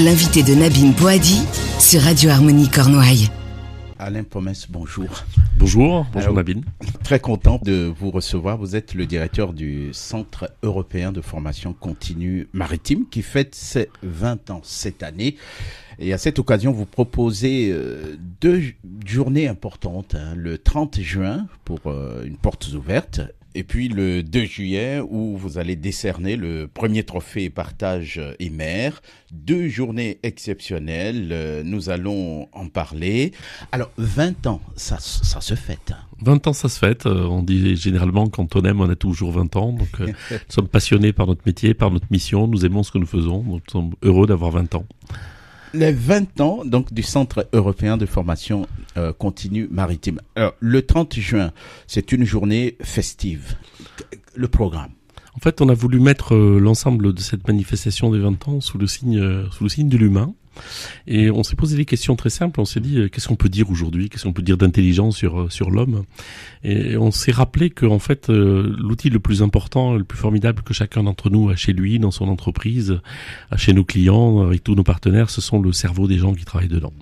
L'invité de Nabine Boadi sur Radio Harmonie Cornouailles. Alain Pomès, bonjour. Bonjour Alors, Nabine. Très content de vous recevoir. Vous êtes le directeur du Centre européen de formation continue maritime qui fête ses 20 ans cette année. Et à cette occasion, vous proposez deux journées importantes. Le 30 juin pour une portes ouvertes. Et puis le 2 juillet où vous allez décerner le premier trophée partage et mer. 2 journées exceptionnelles, nous allons en parler. Alors 20 ans, ça se fête. 20 ans, ça se fête. On dit généralement quand on aime, on a toujours 20 ans. Donc nous sommes passionnés par notre métier, par notre mission. Nous aimons ce que nous faisons. Donc nous sommes heureux d'avoir 20 ans. Les 20 ans donc du Centre européen de formation continue maritime. Alors, le 30 juin, c'est une journée festive. Le programme. En fait, on a voulu mettre l'ensemble de cette manifestation des 20 ans sous le signe de l'humain. Et on s'est posé des questions très simples. On s'est dit, qu'est-ce qu'on peut dire aujourd'hui? Qu'est-ce qu'on peut dire d'intelligent sur l'homme? Et on s'est rappelé que, en fait, l'outil le plus important, le plus formidable que chacun d'entre nous a chez lui, dans son entreprise, chez nos clients, avec tous nos partenaires, ce sont le cerveau des gens qui travaillent dedans.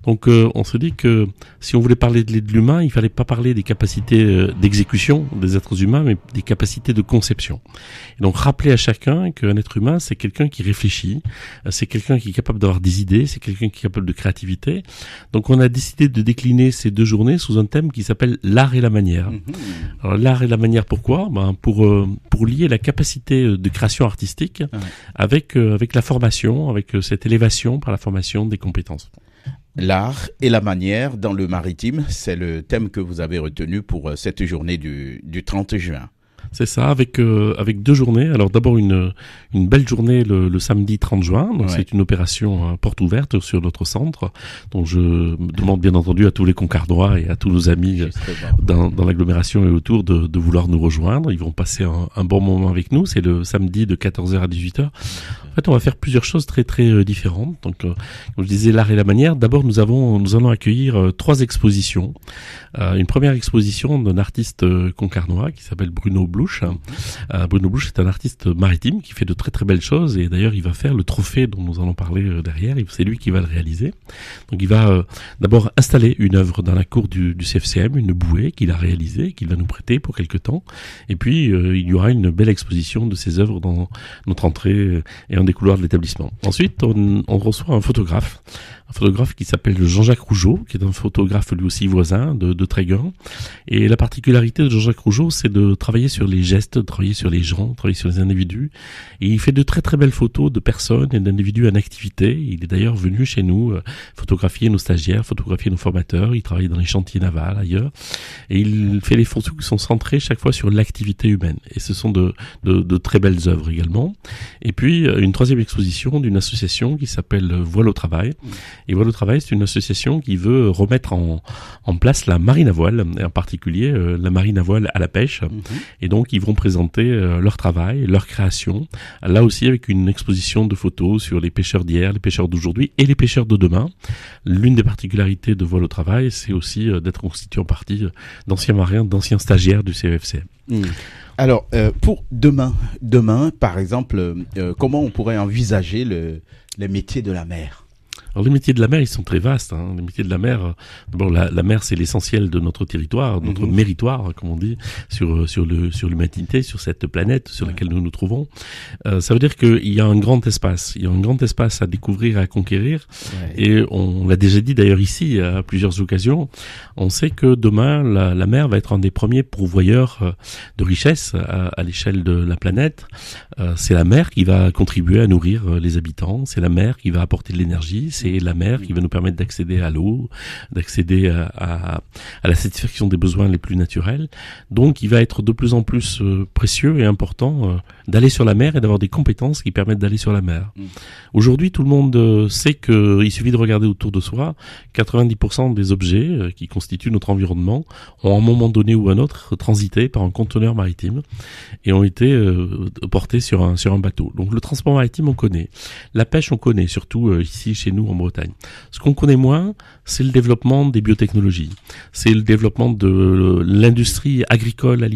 Donc, on se dit que si on voulait parler de l'humain, il fallait pas parler des capacités d'exécution des êtres humains, mais des capacités de conception. Et donc, rappeler à chacun qu'un être humain, c'est quelqu'un qui réfléchit, c'est quelqu'un qui est capable d'avoir des idées, c'est quelqu'un qui est capable de créativité. Donc on a décidé de décliner ces 2 journées sous un thème qui s'appelle l'art et la manière. Alors l'art et la manière, pourquoi? Pour lier la capacité de création artistique avec la formation, avec cette élévation par la formation des compétences. L'art et la manière dans le maritime, c'est le thème que vous avez retenu pour cette journée du 30 juin. C'est ça, avec 2 journées. Alors d'abord une belle journée le samedi 30 juin. Donc c'est une opération porte ouverte sur notre centre. Donc je demande bien entendu à tous les Concardois et à tous nos amis dans l'agglomération et autour de vouloir nous rejoindre. Ils vont passer un bon moment avec nous. C'est le samedi de 14h à 18h. En fait, on va faire plusieurs choses très très différentes. Donc comme je disais, l'art et la manière. D'abord nous allons accueillir 3 expositions. Une première exposition d'un artiste concarnois qui s'appelle Bruno Blouch. Bruno Blouch est un artiste maritime qui fait de très très belles choses et d'ailleurs il va faire le trophée dont nous allons parler derrière, c'est lui qui va le réaliser. Donc il va d'abord installer une œuvre dans la cour du CFCM, une bouée qu'il a réalisée, qu'il va nous prêter pour quelque temps, et puis il y aura une belle exposition de ses œuvres dans notre entrée et un des couloirs de l'établissement. Ensuite on reçoit un photographe qui s'appelle Jean-Jacques Rougeau, qui est un photographe lui aussi voisin de Tréguin. Et la particularité de Jean-Jacques Rougeau, c'est de travailler sur les gestes, de travailler sur les gens, de travailler sur les individus. Et il fait de très très belles photos de personnes et d'individus en activité. Il est d'ailleurs venu chez nous photographier nos stagiaires, photographier nos formateurs. Il travaille dans les chantiers navals ailleurs. Et il fait les photos qui sont centrées chaque fois sur l'activité humaine. Et ce sont de très belles œuvres également. Et puis une 3e exposition d'une association qui s'appelle Voile au travail. Et Voile au travail, c'est une association qui veut remettre en place la marine à voile, et en particulier la marine à voile à la pêche. Et donc, ils vont présenter leur travail, leur création, là aussi avec une exposition de photos sur les pêcheurs d'hier, les pêcheurs d'aujourd'hui et les pêcheurs de demain. L'une des particularités de Voile au travail, c'est aussi d'être constitué en partie d'anciens marins, d'anciens stagiaires du CEFCM. Alors, pour demain, par exemple, comment on pourrait envisager les métiers de la mer? Alors les métiers de la mer, ils sont très vastes. Les métiers de la mer, d'abord la mer, c'est l'essentiel de notre territoire, notre méritoire, comme on dit, sur l'humanité, sur cette planète sur laquelle nous nous trouvons. Ça veut dire qu'il y a un grand espace. Il y a un grand espace à découvrir, à conquérir. Et on l'a déjà dit d'ailleurs ici à plusieurs occasions. On sait que demain, la mer va être un des premiers pourvoyeurs de richesses à l'échelle de la planète. C'est la mer qui va contribuer à nourrir les habitants. C'est la mer qui va apporter de l'énergie. C'est la mer qui va nous permettre d'accéder à l'eau, d'accéder à la satisfaction des besoins les plus naturels. Donc, il va être de plus en plus précieux et important d'aller sur la mer et d'avoir des compétences qui permettent d'aller sur la mer. Aujourd'hui, tout le monde sait qu'il suffit de regarder autour de soi. 90% des objets qui constituent notre environnement ont à un moment donné ou un autre transité par un conteneur maritime et ont été portés sur un bateau. Donc, le transport maritime, on connaît. La pêche, on connaît, surtout ici, chez nous, en Bretagne. Ce qu'on connaît moins, c'est le développement des biotechnologies, c'est le développement de l'industrie agricole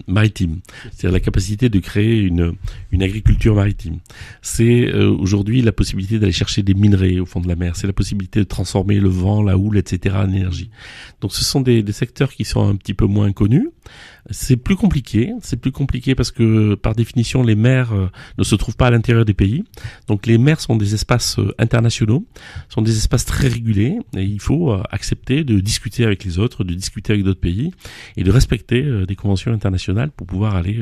maritime, c'est-à-dire la capacité de créer une agriculture maritime. C'est aujourd'hui la possibilité d'aller chercher des minerais au fond de la mer, c'est la possibilité de transformer le vent, la houle, etc. en énergie. Donc ce sont des secteurs qui sont un petit peu moins connus. C'est plus compliqué parce que par définition les mers ne se trouvent pas à l'intérieur des pays. Donc les mers sont des espaces internationaux, sont des espaces très régulés et il faut accepter de discuter avec les autres, de discuter avec d'autres pays et de respecter des conventions internationales pour pouvoir aller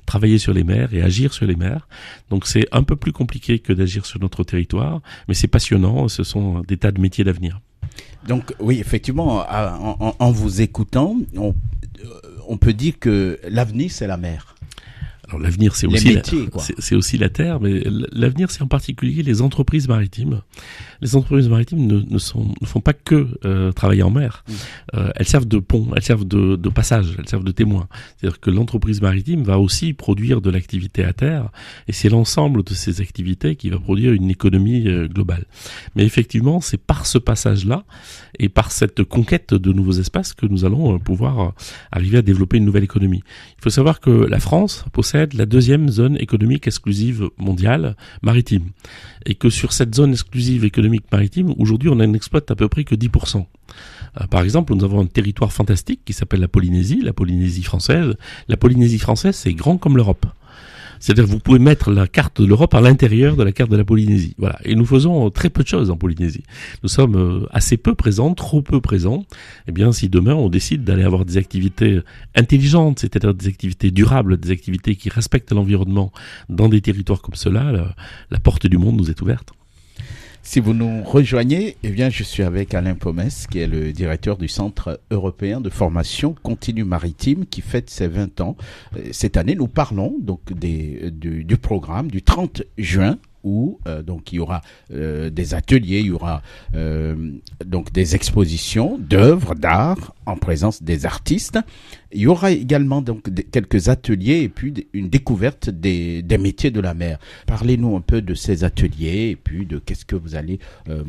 travailler sur les mers et agir sur les mers. Donc c'est un peu plus compliqué que d'agir sur notre territoire, mais c'est passionnant, ce sont des tas de métiers d'avenir. Donc oui, effectivement, en vous écoutant, on peut dire que l'avenir, c'est la mer. Alors l'avenir, c'est aussi la terre, mais l'avenir, c'est en particulier les entreprises maritimes. Les entreprises maritimes ne font pas que travailler en mer. Elles servent de pont, elles servent de passage, elles servent de témoin. C'est-à-dire que l'entreprise maritime va aussi produire de l'activité à terre, et c'est l'ensemble de ces activités qui va produire une économie globale. Mais effectivement, c'est par ce passage-là et par cette conquête de nouveaux espaces que nous allons pouvoir arriver à développer une nouvelle économie. Il faut savoir que la France possède la deuxième zone économique exclusive mondiale maritime. Et que sur cette zone exclusive économique maritime, aujourd'hui, on n'en exploite à peu près que 10%. Par exemple, nous avons un territoire fantastique qui s'appelle la Polynésie française. La Polynésie française, c'est grand comme l'Europe. C'est-à-dire que vous pouvez mettre la carte de l'Europe à l'intérieur de la carte de la Polynésie. Voilà. Et nous faisons très peu de choses en Polynésie. Nous sommes assez peu présents, trop peu présents. Eh bien, si demain on décide d'aller avoir des activités intelligentes, c'est-à-dire des activités durables, des activités qui respectent l'environnement dans des territoires comme cela, la porte du monde nous est ouverte. Si vous nous rejoignez, eh bien, je suis avec Alain Pomès, qui est le directeur du Centre européen de formation continue maritime, qui fête ses 20 ans. Cette année, nous parlons donc du programme du 30 juin, où donc il y aura des ateliers, il y aura donc des expositions d'œuvres d'art en présence des artistes. Il y aura également donc quelques ateliers et puis une découverte des métiers de la mer. Parlez-nous un peu de ces ateliers et puis de qu'est-ce que vous allez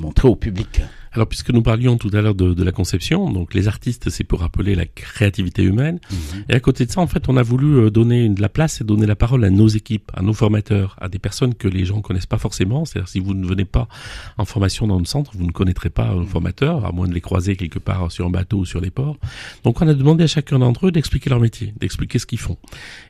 montrer au public. Alors, puisque nous parlions tout à l'heure de la conception, donc les artistes, c'est pour rappeler la créativité humaine. Et à côté de ça, en fait, on a voulu donner de la place et donner la parole à nos équipes, à nos formateurs, à des personnes que les gens connaissent pas forcément. C'est-à-dire, si vous ne venez pas en formation dans le centre, vous ne connaîtrez pas nos formateurs, à moins de les croiser quelque part sur un bateau ou sur les ports. Donc, on a demandé à chacun d'entre eux d'expliquer leur métier, d'expliquer ce qu'ils font.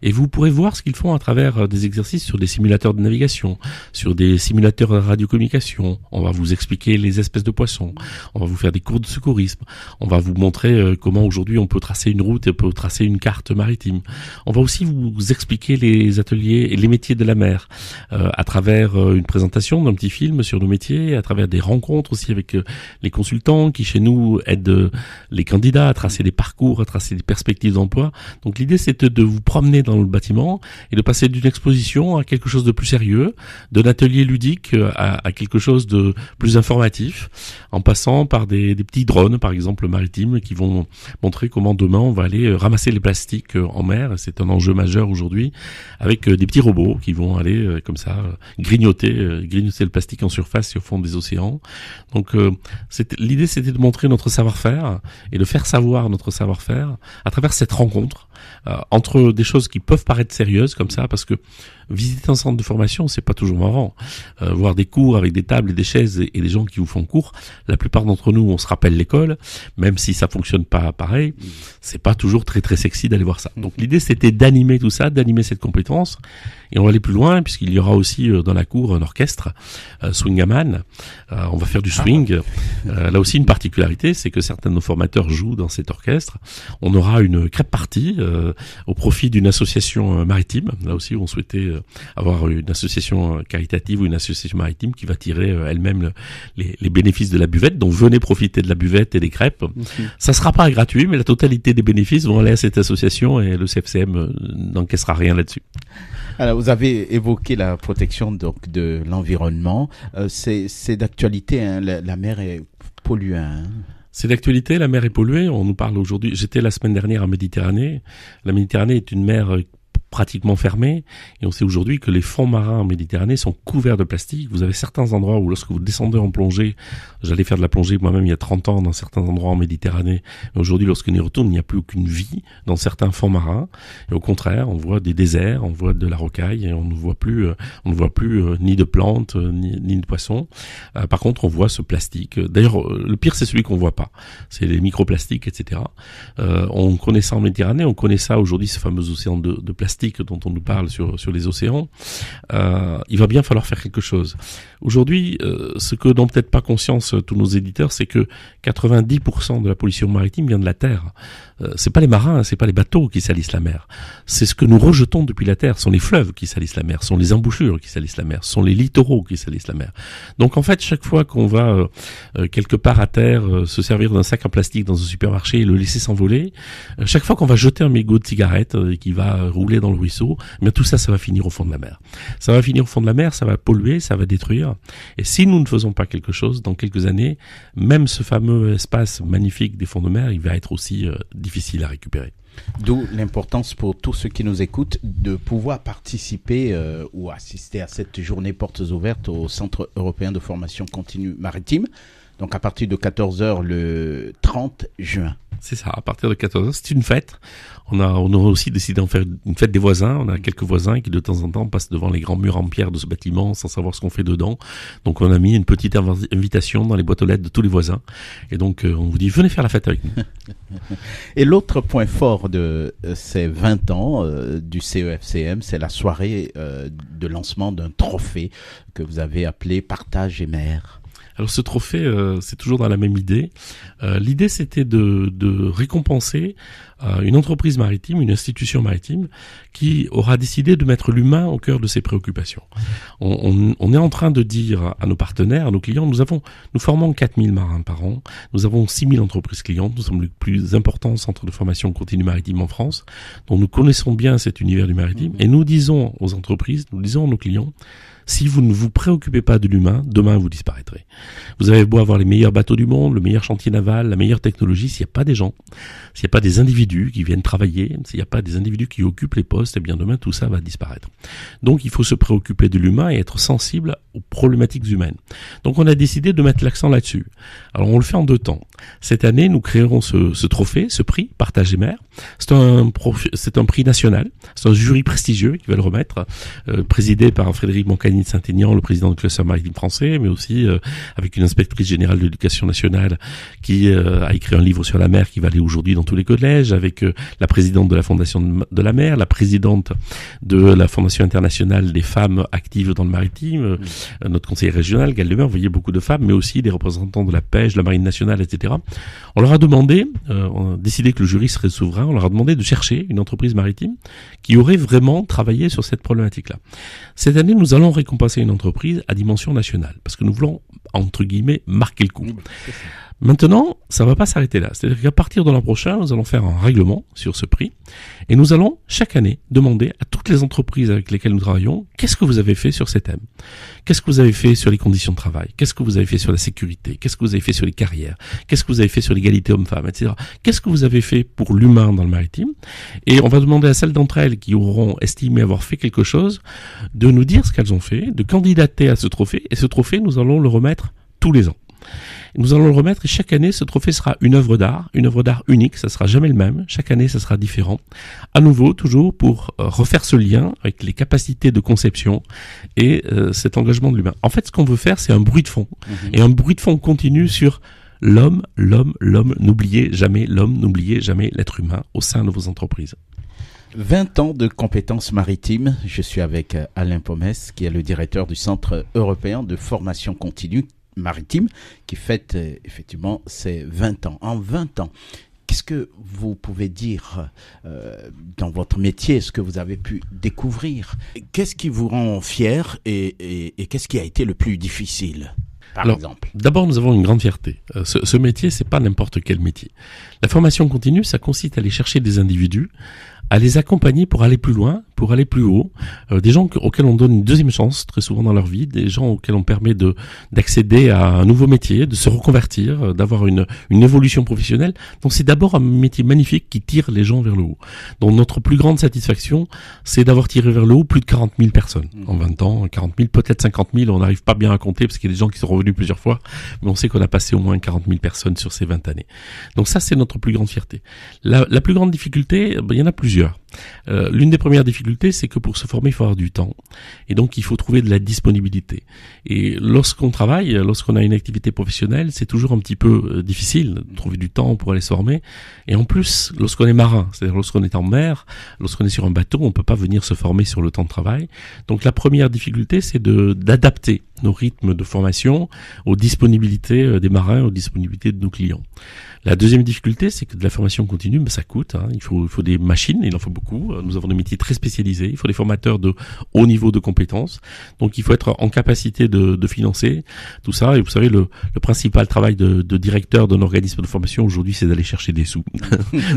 Et vous pourrez voir ce qu'ils font à travers des exercices sur des simulateurs de navigation, sur des simulateurs de radiocommunication. On va vous expliquer les espèces de poissons. On va vous faire des cours de secourisme. On va vous montrer comment aujourd'hui on peut tracer une route et on peut tracer une carte maritime. On va aussi vous expliquer les ateliers et les métiers de la mer à travers une présentation d'un petit film sur nos métiers, à travers des rencontres aussi avec les consultants qui chez nous aident les candidats à tracer des parcours, à tracer des perspectives d'emploi. Donc l'idée c'est de vous promener dans le bâtiment et de passer d'une exposition à quelque chose de plus sérieux, d'un atelier ludique à quelque chose de plus informatif, en passant par des petits drones, par exemple maritimes, qui vont montrer comment demain on va aller ramasser les plastiques en mer. C'est un enjeu majeur aujourd'hui, avec des petits robots qui vont aller comme ça grignoter le plastique en surface et au fond des océans. Donc l'idée c'était de montrer notre savoir-faire et de faire savoir notre savoir-faire à travers cette rencontre entre des choses qui peuvent paraître sérieuses comme ça, parce que visiter un centre de formation, c'est pas toujours marrant. Voir des cours avec des tables et des chaises et des gens qui vous font cours, la plupart d'entre nous, on se rappelle l'école, même si ça fonctionne pas pareil, c'est pas toujours très très sexy d'aller voir ça. Donc l'idée, c'était d'animer tout ça, d'animer cette compétence, et on va aller plus loin, puisqu'il y aura aussi dans la cour un orchestre, Swingaman, on va faire du swing. Là aussi, une particularité, c'est que certains de nos formateurs jouent dans cet orchestre. On aura une crêpe party au profit d'une association maritime. Là aussi, on souhaitait avoir une association caritative ou une association maritime qui va tirer elle-même les bénéfices de la buvette. Donc venez profiter de la buvette et des crêpes. Ça sera pas gratuit, mais la totalité des bénéfices vont aller à cette association et le CFCM n'encaissera rien là-dessus. Alors, vous avez évoqué la protection donc de l'environnement. C'est d'actualité, hein, la mer est polluée. Hein. C'est d'actualité, la mer est polluée. On nous parle aujourd'hui. J'étais la semaine dernière en Méditerranée. La Méditerranée est une mer pratiquement fermés. Et on sait aujourd'hui que les fonds marins en Méditerranée sont couverts de plastique. Vous avez certains endroits où lorsque vous descendez en plongée, j'allais faire de la plongée moi-même il y a 30 ans dans certains endroits en Méditerranée. Mais aujourd'hui, lorsqu'on y retourne, il n'y a plus aucune vie dans certains fonds marins. Et au contraire, on voit des déserts, on voit de la rocaille et on ne voit plus ni de plantes, ni de poissons. Par contre, on voit ce plastique. D'ailleurs, le pire, c'est celui qu'on voit pas. C'est les microplastiques, etc. On connaît ça en Méditerranée, on connaît ça aujourd'hui, ce fameux océan de plastique dont on nous parle sur les océans. Il va bien falloir faire quelque chose. Aujourd'hui, ce que n'ont peut-être pas conscience tous nos éditeurs, c'est que 90% de la pollution maritime vient de la terre. C'est pas les marins, c'est pas les bateaux qui salissent la mer. C'est ce que nous rejetons depuis la terre. Ce sont les fleuves qui salissent la mer, ce sont les embouchures qui salissent la mer, ce sont les littoraux qui salissent la mer. Donc en fait, chaque fois qu'on va quelque part à terre se servir d'un sac en plastique dans un supermarché et le laisser s'envoler, chaque fois qu'on va jeter un mégot de cigarette qui va rouler dans le ruisseau, mais tout ça, ça va finir au fond de la mer. Ça va finir au fond de la mer, ça va polluer, ça va détruire. Et si nous ne faisons pas quelque chose, dans quelques années, même ce fameux espace magnifique des fonds de mer, il va être aussi difficile à récupérer. D'où l'importance pour tous ceux qui nous écoutent de pouvoir participer ou assister à cette journée portes ouvertes au Centre européen de formation continue maritime. Donc à partir de 14h le 30 juin. C'est ça, à partir de 14h, c'est une fête. On a aussi décidé d'en faire une fête des voisins. On a quelques voisins qui de temps en temps passent devant les grands murs en pierre de ce bâtiment sans savoir ce qu'on fait dedans. Donc on a mis une petite invitation dans les boîtes aux lettres de tous les voisins. Et donc on vous dit, venez faire la fête avec nous. Et l'autre point fort de ces 20 ans du CEFCM, c'est la soirée de lancement d'un trophée que vous avez appelé Partage et Mer. Alors ce trophée, c'est toujours dans la même idée. L'idée, c'était de récompenser une entreprise maritime, une institution maritime qui aura décidé de mettre l'humain au cœur de ses préoccupations. On est en train de dire à nos partenaires, à nos clients, nous formons 4000 marins par an, nous avons 6000 entreprises clientes, nous sommes le plus important centre de formation continue maritime en France, donc nous connaissons bien cet univers du maritime, et nous disons aux entreprises, nous disons à nos clients, si vous ne vous préoccupez pas de l'humain, demain vous disparaîtrez. Vous avez beau avoir les meilleurs bateaux du monde, le meilleur chantier naval, la meilleure technologie, s'il n'y a pas des gens, s'il n'y a pas des individus qui viennent travailler, s'il n'y a pas des individus qui occupent les postes, eh bien demain tout ça va disparaître. Donc il faut se préoccuper de l'humain et être sensible aux problématiques humaines. Donc on a décidé de mettre l'accent là-dessus. Alors on le fait en 2 temps. Cette année, nous créerons ce trophée, ce prix, Partage et Mer. C'est un prix national, c'est un jury prestigieux qui va le remettre, présidé par Frédéric Moncani de Saint-Aignan, le président du cluster maritime français, mais aussi avec une inspectrice générale de l'éducation nationale qui a écrit un livre sur la mer qui va aller aujourd'hui dans tous les collèges, avec la présidente de la Fondation de la mer, la présidente de la Fondation internationale des femmes actives dans le maritime, notre conseiller régional, Gaël Lemaire, vous voyez beaucoup de femmes, mais aussi des représentants de la pêche, de la marine nationale, etc. On leur a demandé, on a décidé que le jury serait souverain, on leur a demandé de chercher une entreprise maritime qui aurait vraiment travaillé sur cette problématique-là. Cette année, nous allons récompenser une entreprise à dimension nationale, parce que nous voulons, entre guillemets, marquer le coup. Maintenant, ça ne va pas s'arrêter là. C'est-à-dire qu'à partir de l'an prochain, nous allons faire un règlement sur ce prix et nous allons chaque année demander à toutes les entreprises avec lesquelles nous travaillons, qu'est-ce que vous avez fait sur ces thèmes? Qu'est-ce que vous avez fait sur les conditions de travail? Qu'est-ce que vous avez fait sur la sécurité? Qu'est-ce que vous avez fait sur les carrières? Qu'est-ce que vous avez fait sur l'égalité homme-femme, etc. Qu'est-ce que vous avez fait pour l'humain dans le maritime? Et on va demander à celles d'entre elles qui auront estimé avoir fait quelque chose de nous dire ce qu'elles ont fait, de candidater à ce trophée. Et ce trophée, nous allons le remettre tous les ans. Nous allons le remettre et chaque année, ce trophée sera une œuvre d'art unique, ça sera jamais le même, chaque année ça sera différent. À nouveau, toujours pour refaire ce lien avec les capacités de conception et cet engagement de l'humain. En fait, ce qu'on veut faire, c'est un bruit de fond. Et un bruit de fond continu sur l'homme, n'oubliez jamais l'homme, n'oubliez jamais l'être humain au sein de vos entreprises. 20 ans de compétences maritimes. Je suis avec Alain Pomès, qui est le directeur du Centre européen de formation continue maritime, qui fête effectivement ses 20 ans. En 20 ans, qu'est-ce que vous pouvez dire dans votre métier, ce que vous avez pu découvrir? Qu'est-ce qui vous rend fier et qu'est-ce qui a été le plus difficile, par exemple? D'abord, nous avons une grande fierté. Ce métier, c'est pas n'importe quel métier. La formation continue, ça consiste à aller chercher des individus, à les accompagner pour aller plus loin, pour aller plus haut, des gens auxquels on donne une deuxième chance très souvent dans leur vie, des gens auxquels on permet d'accéder à un nouveau métier, de se reconvertir, d'avoir une évolution professionnelle. Donc c'est d'abord un métier magnifique qui tire les gens vers le haut. Donc notre plus grande satisfaction, c'est d'avoir tiré vers le haut plus de 40 000 personnes en 20 ans, 40 000, peut-être 50 000, on n'arrive pas bien à compter parce qu'il y a des gens qui sont revenus plusieurs fois, mais on sait qu'on a passé au moins 40 000 personnes sur ces 20 années. Donc ça, c'est notre plus grande fierté. La plus grande difficulté, il y en a plusieurs. L'une des premières difficultés, c'est que pour se former, il faut avoir du temps. Et donc, il faut trouver de la disponibilité. Et lorsqu'on travaille, lorsqu'on a une activité professionnelle, c'est toujours un petit peu difficile de trouver du temps pour aller se former. Et en plus, lorsqu'on est marin, c'est-à-dire lorsqu'on est en mer, lorsqu'on est sur un bateau, on peut pas venir se former sur le temps de travail. Donc, la première difficulté, c'est d'adapter nos rythmes de formation aux disponibilités des marins, aux disponibilités de nos clients. La deuxième difficulté, c'est que de la formation continue, ça coûte. Il faut des machines, il en faut beaucoup. Nous avons des métiers très spécialisés. Il faut des formateurs de haut niveau de compétences. Donc, il faut être en capacité de financer tout ça. Et vous savez, le principal travail de directeur d'un organisme de formation aujourd'hui, c'est d'aller chercher des sous.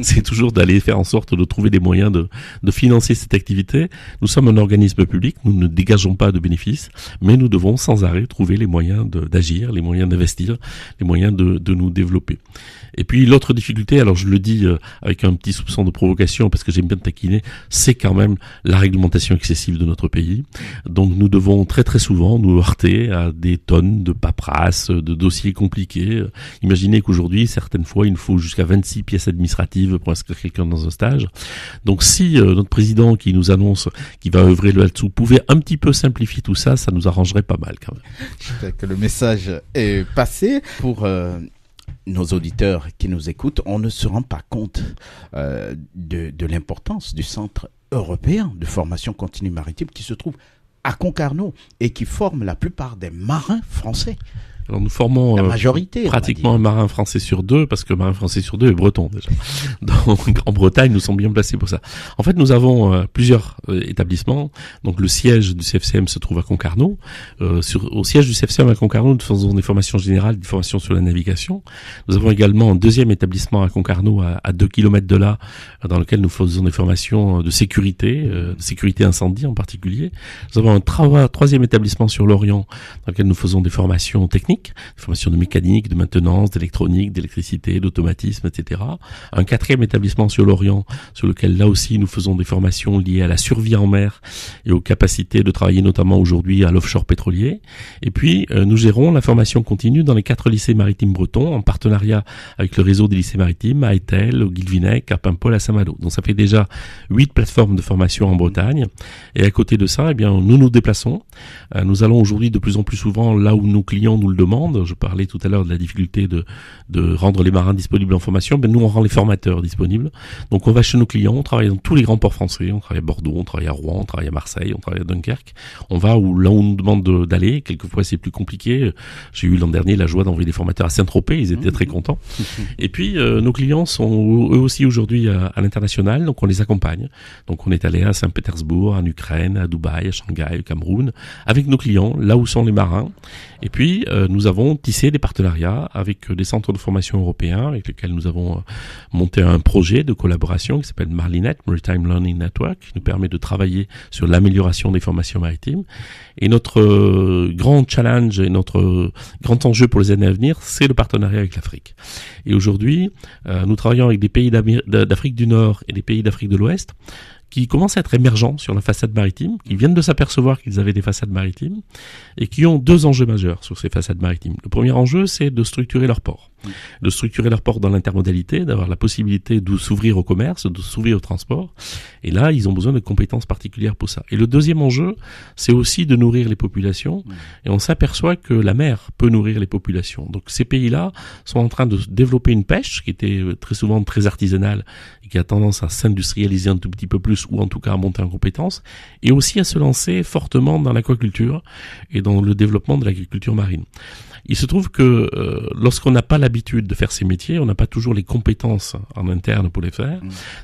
C'est toujours d'aller faire en sorte de trouver des moyens de financer cette activité. Nous sommes un organisme public. Nous ne dégageons pas de bénéfices, mais nous devons sans arrêt trouver les moyens d'agir, les moyens d'investir, les moyens de nous développer. Et puis l'autre difficulté, alors je le dis avec un petit soupçon de provocation parce que j'aime bien taquiner, c'est quand même la réglementation excessive de notre pays. Donc nous devons très très souvent nous heurter à des tonnes de paperasse, de dossiers compliqués. Imaginez qu'aujourd'hui, certaines fois, il nous faut jusqu'à 26 pièces administratives pour inscrire quelqu'un dans un stage. Donc si notre président qui nous annonce qu'il va œuvrer là-dessous pouvait un petit peu simplifier tout ça, ça nous arrangerait pas mal quand même. J'espère que le message est passé pour nos auditeurs qui nous écoutent. On ne se rend pas compte de l'importance du Centre européen de formation continue maritime qui se trouve à Concarneau et qui forme la plupart des marins français. Alors nous formons la majorité, pratiquement un marin français sur deux, parce que un marin français sur deux est breton déjà. Donc en Bretagne, nous sommes bien placés pour ça. En fait, nous avons plusieurs établissements. Donc le siège du CFCM se trouve à Concarneau. Au siège du CFCM à Concarneau, nous faisons des formations générales, des formations sur la navigation. Nous avons également un deuxième établissement à Concarneau, à 2 km de là, dans lequel nous faisons des formations de sécurité incendie en particulier. Nous avons un troisième établissement sur l'Orient, dans lequel nous faisons des formations techniques, des formations de mécanique, de maintenance, d'électronique, d'électricité, d'automatisme, etc. Un quatrième établissement sur l'Orient, sur lequel là aussi nous faisons des formations liées à la survie en mer et aux capacités de travailler notamment aujourd'hui à l'offshore pétrolier. Et puis nous gérons la formation continue dans les 4 lycées maritimes bretons en partenariat avec le réseau des lycées maritimes à Etel, au Guilvinec, à Paimpol, à Saint-Malo. Donc ça fait déjà 8 plateformes de formation en Bretagne. Et à côté de ça, nous nous déplaçons. Nous allons aujourd'hui de plus en plus souvent là où nos clients nous le demandent. Je parlais tout à l'heure de la difficulté de rendre les marins disponibles en formation. Nous, on rend les formateurs disponibles. Donc, on va chez nos clients, on travaille dans tous les grands ports français. On travaille à Bordeaux, on travaille à Rouen, on travaille à Marseille, on travaille à Dunkerque. On va là où on nous demande d'aller. Quelquefois, c'est plus compliqué. J'ai eu l'an dernier la joie d'envoyer des formateurs à Saint-Tropez. Ils étaient très contents. Et puis, nos clients sont eux aussi aujourd'hui à l'international. Donc, on les accompagne. Donc, on est allé à Saint-Pétersbourg, en Ukraine, à Dubaï, à Shanghai, au Cameroun, avec nos clients, là où sont les marins. Et puis, nous avons tissé des partenariats avec des centres de formation européens avec lesquels nous avons monté un projet de collaboration qui s'appelle Marlinet, Maritime Learning Network, qui nous permet de travailler sur l'amélioration des formations maritimes. Et notre grand challenge et notre grand enjeu pour les années à venir, c'est le partenariat avec l'Afrique. Et aujourd'hui, nous travaillons avec des pays d'Afrique du Nord et des pays d'Afrique de l'Ouest qui commencent à être émergents sur la façade maritime, qui viennent de s'apercevoir qu'ils avaient des façades maritimes et qui ont 2 enjeux majeurs sur ces façades maritimes. Le premier enjeu, c'est de structurer leur port. De structurer leur port dans l'intermodalité, d'avoir la possibilité de s'ouvrir au commerce, de s'ouvrir au transport. Et là, ils ont besoin de compétences particulières pour ça. Et le deuxième enjeu, c'est aussi de nourrir les populations. Et on s'aperçoit que la mer peut nourrir les populations. Donc ces pays-là sont en train de développer une pêche qui était très souvent très artisanale et qui a tendance à s'industrialiser un tout petit peu plus ou en tout cas à monter en compétences et aussi à se lancer fortement dans l'aquaculture et dans le développement de l'agriculture marine. Il se trouve que lorsqu'on n'a pas l'habitude l'habitude de faire ces métiers, on n'a pas toujours les compétences en interne pour les faire.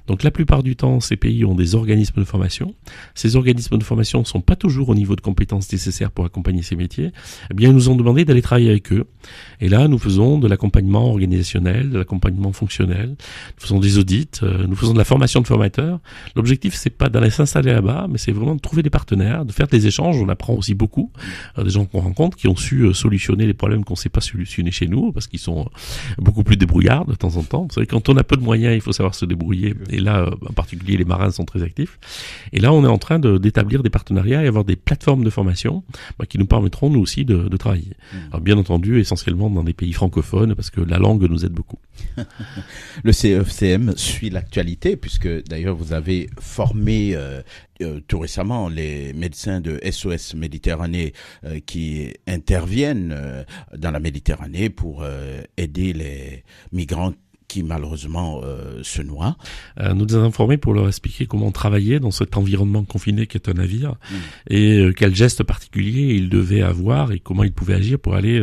Donc la plupart du temps, ces pays ont des organismes de formation. Ces organismes de formation ne sont pas toujours au niveau de compétences nécessaires pour accompagner ces métiers. Eh bien, ils nous ont demandé d'aller travailler avec eux. Et là, nous faisons de l'accompagnement organisationnel, de l'accompagnement fonctionnel, nous faisons des audits, nous faisons de la formation de formateurs. L'objectif, c'est pas d'aller s'installer là-bas, mais c'est vraiment de trouver des partenaires, de faire des échanges. On apprend aussi beaucoup des gens qu'on rencontre qui ont su solutionner les problèmes qu'on ne sait pas solutionner chez nous, parce qu'ils sont beaucoup plus débrouillards de temps en temps. Vous savez, quand on a peu de moyens, il faut savoir se débrouiller. Et là, en particulier, les marins sont très actifs. Et là, on est en train d'établir des partenariats et avoir des plateformes de formation qui nous permettront, nous aussi, de travailler. Alors, bien entendu, essentiellement dans des pays francophones, parce que la langue nous aide beaucoup. Le CEFCM suit l'actualité, puisque d'ailleurs vous avez formé tout récemment les médecins de SOS Méditerranée qui interviennent dans la Méditerranée pour aider les migrants qui malheureusement se noient. Nous les avons formés pour leur expliquer comment travailler dans cet environnement confiné qu'est un navire et quels gestes particuliers ils devaient avoir et comment ils pouvaient agir pour aller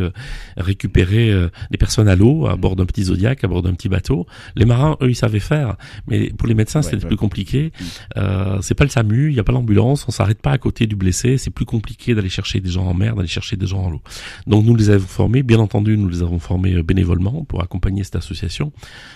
récupérer des personnes à l'eau à bord d'un petit Zodiac, à bord d'un petit bateau. Les marins, eux, ils savaient faire, mais pour les médecins, c'était plus compliqué. C'est pas le SAMU, il n'y a pas l'ambulance, on s'arrête pas à côté du blessé, c'est plus compliqué d'aller chercher des gens en mer, d'aller chercher des gens en l'eau. Donc nous les avons formés, bien entendu, nous les avons formés bénévolement pour accompagner cette association.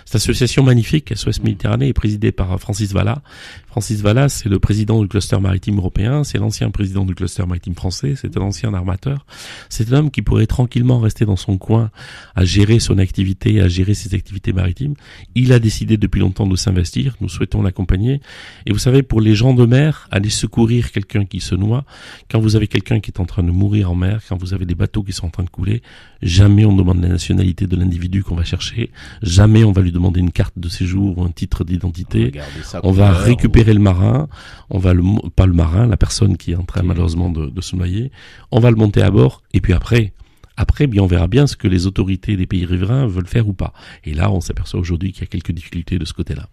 Cette association magnifique, SOS Méditerranée, est présidée par Francis Valla. Francis Valla, c'est le président du cluster maritime européen, c'est l'ancien président du cluster maritime français, c'est un ancien armateur. C'est un homme qui pourrait tranquillement rester dans son coin à gérer son activité, à gérer ses activités maritimes. Il a décidé depuis longtemps de s'investir, nous souhaitons l'accompagner. Et vous savez, pour les gens de mer, aller secourir quelqu'un qui se noie, quand vous avez quelqu'un qui est en train de mourir en mer, quand vous avez des bateaux qui sont en train de couler, jamais on demande la nationalité de l'individu qu'on va chercher, jamais on va lui demander une carte de séjour ou un titre d'identité. On va récupérer le marin, pas le marin, la personne qui est en train malheureusement de se noyer, on va le monter à bord et puis après, bien, on verra bien ce que les autorités des pays riverains veulent faire ou pas. Et là, on s'aperçoit aujourd'hui qu'il y a quelques difficultés de ce côté-là.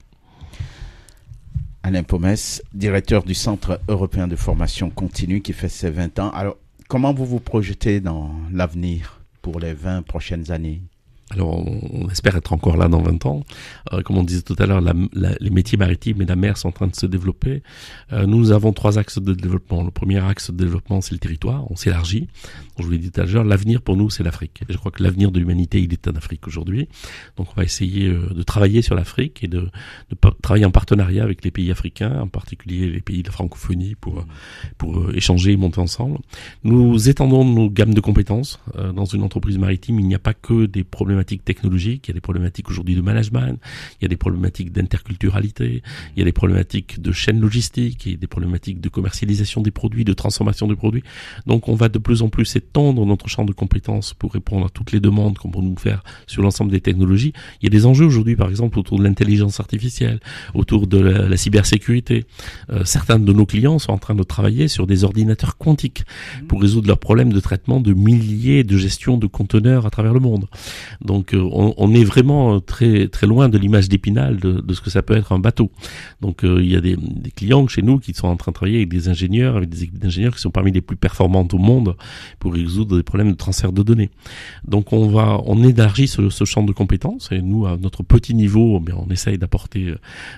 Alain Pomès, directeur du Centre européen de formation continue qui fait ses 20 ans. Alors, comment vous vous projetez dans l'avenir pour les 20 prochaines années ? Alors, on espère être encore là dans 20 ans. Comme on disait tout à l'heure, les métiers maritimes et la mer sont en train de se développer. Nous avons 3 axes de développement. Le premier axe de développement, c'est le territoire. On s'élargit. Je vous l'ai dit tout à l'heure, l'avenir pour nous, c'est l'Afrique. Et je crois que l'avenir de l'humanité, il est en Afrique aujourd'hui. Donc, on va essayer de travailler sur l'Afrique et de travailler en partenariat avec les pays africains, en particulier les pays de la francophonie, pour échanger et monter ensemble. Nous étendons nos gammes de compétences. Dans une entreprise maritime, il n'y a pas que des problématiques technologiques, il y a des problématiques aujourd'hui de management, il y a des problématiques d'interculturalité, il y a des problématiques de chaîne logistique, il y a des problématiques de commercialisation des produits, de transformation des produits. Donc on va de plus en plus étendre notre champ de compétences pour répondre à toutes les demandes qu'on peut nous faire sur l'ensemble des technologies. Il y a des enjeux aujourd'hui, par exemple, autour de l'intelligence artificielle, autour de la cybersécurité. Certains de nos clients sont en train de travailler sur des ordinateurs quantiques pour résoudre leurs problèmes de traitement de milliers de gestion de conteneurs à travers le monde. Donc on est vraiment très très loin de l'image d'Épinal de ce que ça peut être un bateau. Donc il y a des clients chez nous qui sont en train de travailler avec des ingénieurs, avec des équipes d'ingénieurs qui sont parmi les plus performantes au monde pour résoudre des problèmes de transfert de données. Donc on élargit ce champ de compétences et nous à notre petit niveau, bien on essaye d'apporter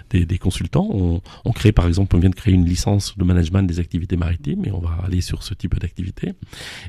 des consultants. On crée par exemple, on vient de créer une licence de management des activités maritimes et on va aller sur ce type d'activité.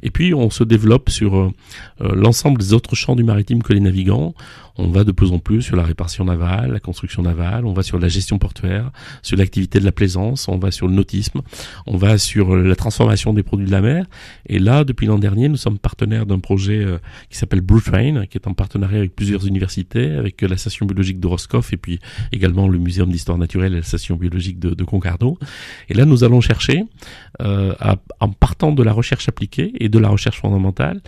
Et puis on se développe sur l'ensemble des autres champs du maritime que les navigants. On va de plus en plus sur la réparation navale, la construction navale, on va sur la gestion portuaire, sur l'activité de la plaisance, on va sur le nautisme, on va sur la transformation des produits de la mer. Et là, depuis l'an dernier, nous sommes partenaires d'un projet qui s'appelle Blue Train, qui est en partenariat avec plusieurs universités, avec la station biologique de Roscoff et puis également le Muséum d'histoire naturelle et la station biologique de Concarneau. Et là, nous allons chercher, en partant de la recherche appliquée et de la recherche fondamentale,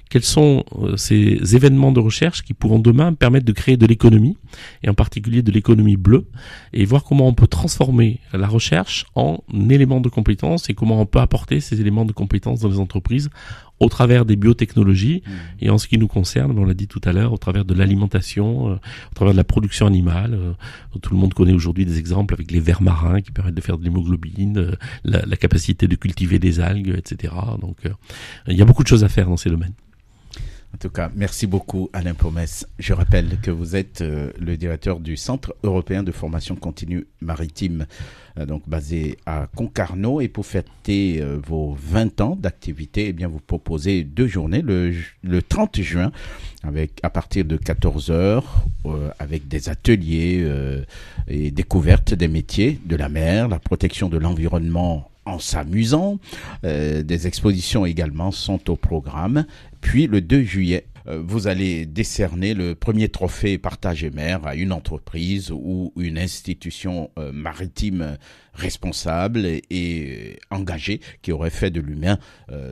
quels sont ces événements de recherche qui pourront demain permettre de créer de l'économie, et en particulier de l'économie bleue, et voir comment on peut transformer la recherche en éléments de compétences et comment on peut apporter ces éléments de compétences dans les entreprises au travers des biotechnologies et en ce qui nous concerne, on l'a dit tout à l'heure, au travers de l'alimentation, au travers de la production animale. Tout le monde connaît aujourd'hui des exemples avec les vers marins qui permettent de faire de l'hémoglobine, la capacité de cultiver des algues, etc. Donc il y a beaucoup de choses à faire dans ces domaines. En tout cas, merci beaucoup Alain Pomès. Je rappelle que vous êtes le directeur du Centre européen de formation continue maritime, donc basé à Concarneau. Et pour fêter vos 20 ans d'activité, eh bien, vous proposez 2 journées, le 30 juin, à partir de 14h, avec des ateliers et découvertes des métiers de la mer, la protection de l'environnement en s'amusant. Des expositions également sont au programme. Puis le 2 juillet, vous allez décerner le premier trophée Partage et Mer à une entreprise ou une institution maritime responsable et engagée qui aurait fait de l'humain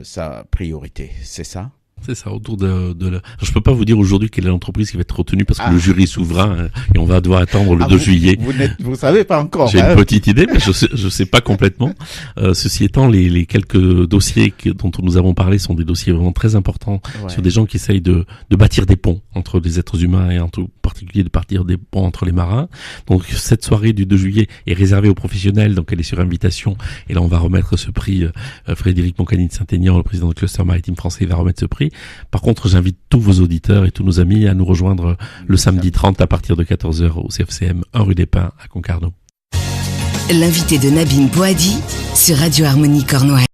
sa priorité. C'est ça ? C'est ça, autour de la... Je peux pas vous dire aujourd'hui quelle est l'entreprise qui va être retenue parce que le jury est souverain et on va devoir attendre le 2 juillet. Vous savez pas encore. J'ai une petite idée, mais je sais pas complètement. Ceci étant, les quelques dossiers dont nous avons parlé sont des dossiers vraiment très importants sur des gens qui essayent de bâtir des ponts entre les êtres humains et en tout particulier de bâtir des ponts entre les marins. Donc cette soirée du 2 juillet est réservée aux professionnels, donc elle est sur invitation. Et là, on va remettre ce prix. Frédéric Moncani de Saint-Aignan, le président du cluster maritime français, va remettre ce prix. Par contre, j'invite tous vos auditeurs et tous nos amis à nous rejoindre le samedi 30 à partir de 14h au CFCM 1 rue des Pins à Concarneau. L'invité de Nabine Boadi sur Radio Harmonie Cornouailles.